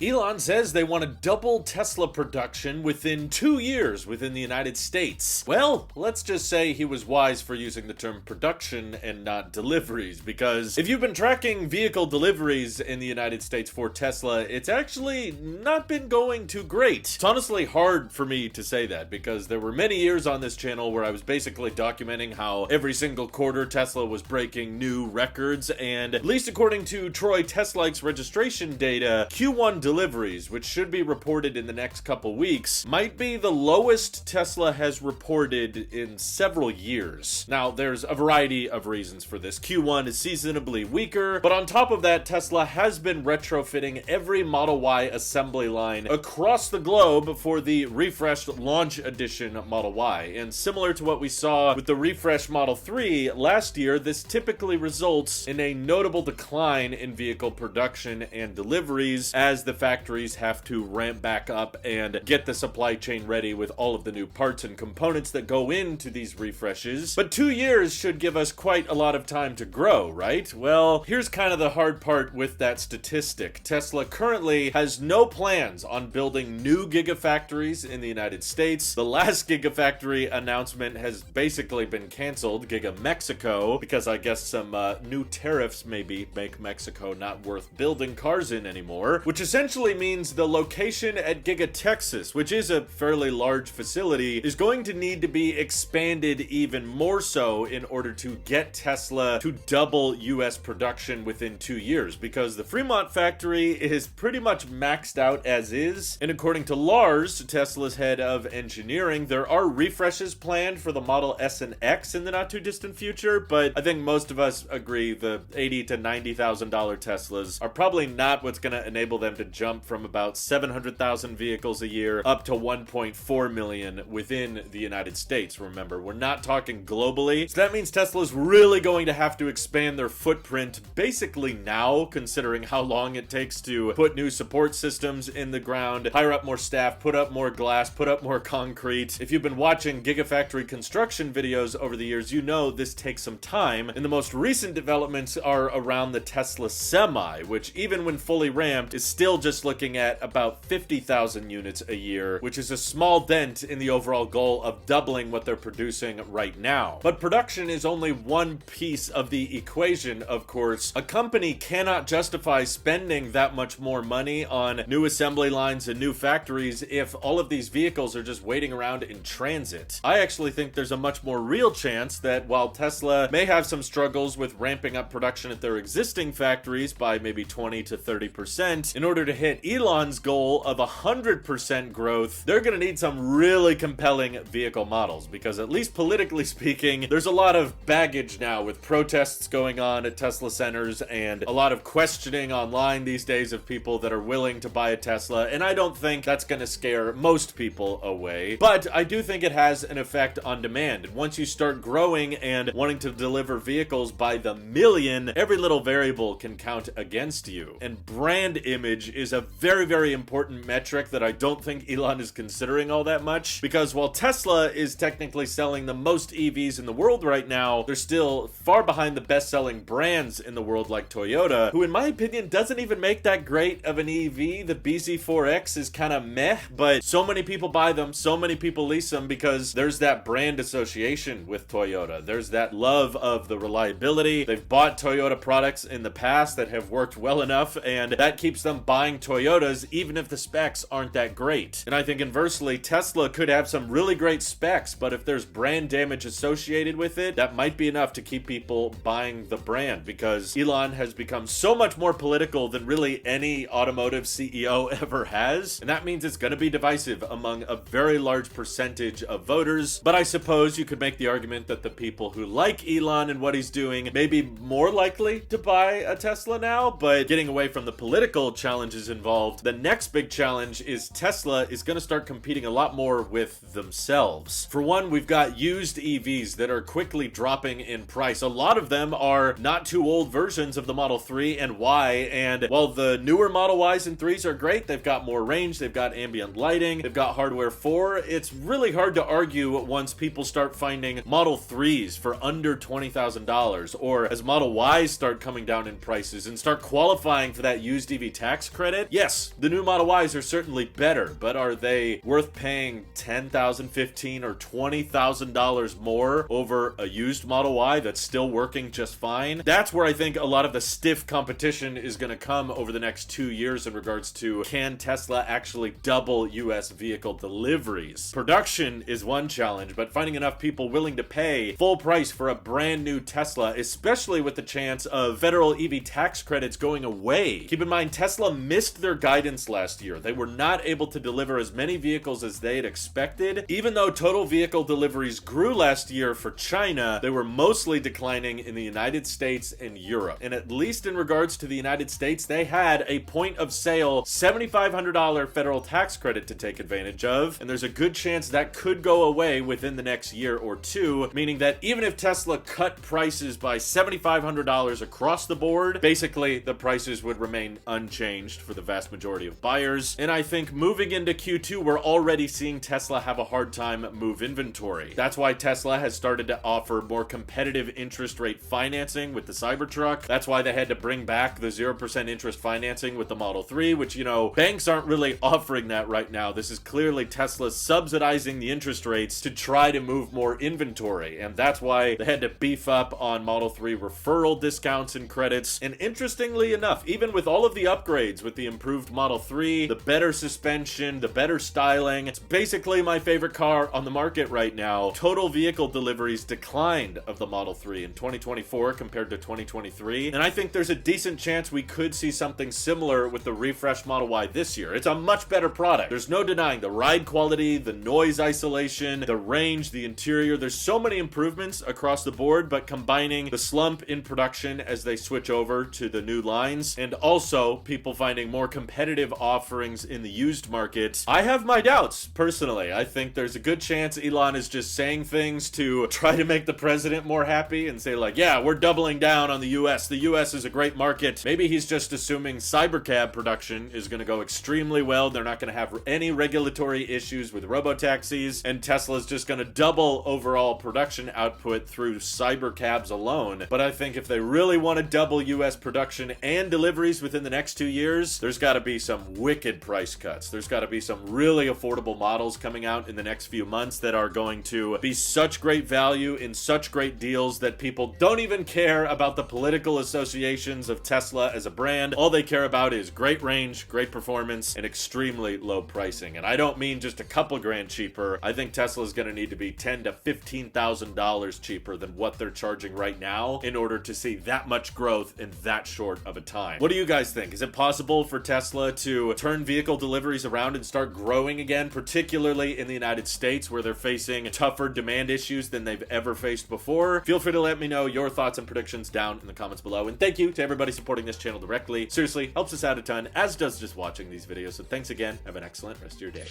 Elon says they want to double Tesla production within 2 years within the United States. Well, let's just say he was wise for using the term production and not deliveries, because if you've been tracking vehicle deliveries in the United States for Tesla, it's actually not been going too great. It's honestly hard for me to say that, because there were many years on this channel where I was basically documenting how every single quarter Tesla was breaking new records, and at least according to Troy Teslike's registration data, Q1 deliveries, which should be reported in the next couple weeks, might be the lowest Tesla has reported in several years. Now, there's a variety of reasons for this. Q1 is seasonably weaker, but on top of that, Tesla has been retrofitting every Model Y assembly line across the globe for the refreshed launch edition Model Y. And similar to what we saw with the refreshed Model 3 last year, this typically results in a notable decline in vehicle production and deliveries as the factories have to ramp back up and get the supply chain ready with all of the new parts and components that go into these refreshes. But 2 years should give us quite a lot of time to grow, right? Well, here's kind of the hard part with that statistic. Tesla currently has no plans on building new gigafactories in the United States. The last gigafactory announcement has basically been canceled, Giga Mexico, because I guess some new tariffs maybe make Mexico not worth building cars in anymore, which essentially means the location at Giga Texas, which is a fairly large facility, is going to need to be expanded even more so in order to get Tesla to double US production within 2 years, because the Fremont factory is pretty much maxed out as is. And according to Lars, Tesla's head of engineering, there are refreshes planned for the Model S and X in the not too distant future, but I think most of us agree the $80,000 to $90,000 Teslas are probably not what's going to enable them to jump from about 700,000 vehicles a year up to 1.4 million within the United States. Remember, we're not talking globally. So that means Tesla's really going to have to expand their footprint basically now, considering how long it takes to put new support systems in the ground, hire up more staff, put up more glass, put up more concrete. If you've been watching Gigafactory construction videos over the years, you know this takes some time. And the most recent developments are around the Tesla Semi, which even when fully ramped is still just looking at about 50,000 units a year, which is a small dent in the overall goal of doubling what they're producing right now. But production is only one piece of the equation, of course. A company cannot justify spending that much more money on new assembly lines and new factories if all of these vehicles are just waiting around in transit. I actually think there's a much more real chance that while Tesla may have some struggles with ramping up production at their existing factories by maybe 20 to 30%, in order to hit Elon's goal of 100% growth, they're going to need some really compelling vehicle models, because at least politically speaking, there's a lot of baggage now with protests going on at Tesla centers and a lot of questioning online these days of people that are willing to buy a Tesla, and I don't think that's going to scare most people away. But I do think it has an effect on demand. Once you start growing and wanting to deliver vehicles by the million, every little variable can count against you. And brand image is a very, very important metric that I don't think Elon is considering all that much, because while Tesla is technically selling the most EVs in the world right now, they're still far behind the best-selling brands in the world like Toyota, who in my opinion doesn't even make that great of an EV. The bZ4X is kind of meh, but so many people buy them, so many people lease them, because there's that brand association with Toyota. There's that love of the reliability. They've bought Toyota products in the past that have worked well enough, and that keeps them buying Toyotas even if the specs aren't that great. And I think inversely, Tesla could have some really great specs, but if there's brand damage associated with it, that might be enough to keep people buying the brand, because Elon has become so much more political than really any automotive CEO ever has, and that means it's going to be divisive among a very large percentage of voters. But I suppose you could make the argument that the people who like Elon and what he's doing may be more likely to buy a Tesla now. But getting away from the political challenges involved, the next big challenge is Tesla is going to start competing a lot more with themselves. For one, we've got used EVs that are quickly dropping in price. A lot of them are not too old versions of the Model 3 and Y, and while the newer Model Ys and 3s are great, they've got more range, they've got ambient lighting, they've got hardware 4, it's really hard to argue once people start finding Model 3s for under $20,000, or as Model Ys start coming down in prices and start qualifying for that used EV tax credit. credit, yes, the new Model Ys are certainly better, but are they worth paying $10,000, $15,000, or $20,000 more over a used Model Y that's still working just fine? That's where I think a lot of the stiff competition is going to come over the next 2 years in regards to, can Tesla actually double US vehicle deliveries? Production is one challenge, but finding enough people willing to pay full price for a brand new Tesla, especially with the chance of federal EV tax credits going away. Keep in mind, Tesla missed their guidance last year. They were not able to deliver as many vehicles as they had expected. Even though total vehicle deliveries grew last year for China, they were mostly declining in the United States and Europe. And at least in regards to the United States, they had a point of sale $7,500 federal tax credit to take advantage of, and there's a good chance that could go away within the next year or two, meaning that even if Tesla cut prices by $7,500 across the board, basically the prices would remain unchanged for the vast majority of buyers. And I think moving into Q2, we're already seeing Tesla have a hard time move inventory. That's why Tesla has started to offer more competitive interest rate financing with the Cybertruck. That's why they had to bring back the 0% interest financing with the Model 3, which, you know, banks aren't really offering that right now. This is clearly Tesla subsidizing the interest rates to try to move more inventory, and that's why they had to beef up on Model 3 referral discounts and credits. And interestingly enough, even with all of the upgrades, with the improved Model 3, the better suspension, the better styling, it's basically my favorite car on the market right now. Total vehicle deliveries declined of the Model 3 in 2024 compared to 2023, and I think there's a decent chance we could see something similar with the refreshed Model Y this year. It's a much better product. There's no denying the ride quality, the noise isolation, the range, the interior. There's so many improvements across the board, but combining the slump in production as they switch over to the new lines, and also people finding more competitive offerings in the used market, I have my doubts, personally. I think there's a good chance Elon is just saying things to try to make the president more happy and say like, yeah, we're doubling down on the US. The US is a great market. Maybe he's just assuming Cybercab production is going to go extremely well. They're not going to have any regulatory issues with robotaxis, and Tesla's just going to double overall production output through Cybercabs alone. But I think if they really want to double US production and deliveries within the next 2 years, there's got to be some wicked price cuts. There's got to be some really affordable models coming out in the next few months that are going to be such great value in such great deals that people don't even care about the political associations of Tesla as a brand. All they care about is great range, great performance, and extremely low pricing. And I don't mean just a couple grand cheaper. I think Tesla is going to need to be $10,000 to $15,000 cheaper than what they're charging right now in order to see that much growth in that short of a time. What do you guys think? Is it possible for Tesla to turn vehicle deliveries around and start growing again, particularly in the United States where they're facing tougher demand issues than they've ever faced before? Feel free to let me know your thoughts and predictions down in the comments below. And thank you to everybody supporting this channel directly. Seriously, helps us out a ton, as does just watching these videos. So thanks again. Have an excellent rest of your day.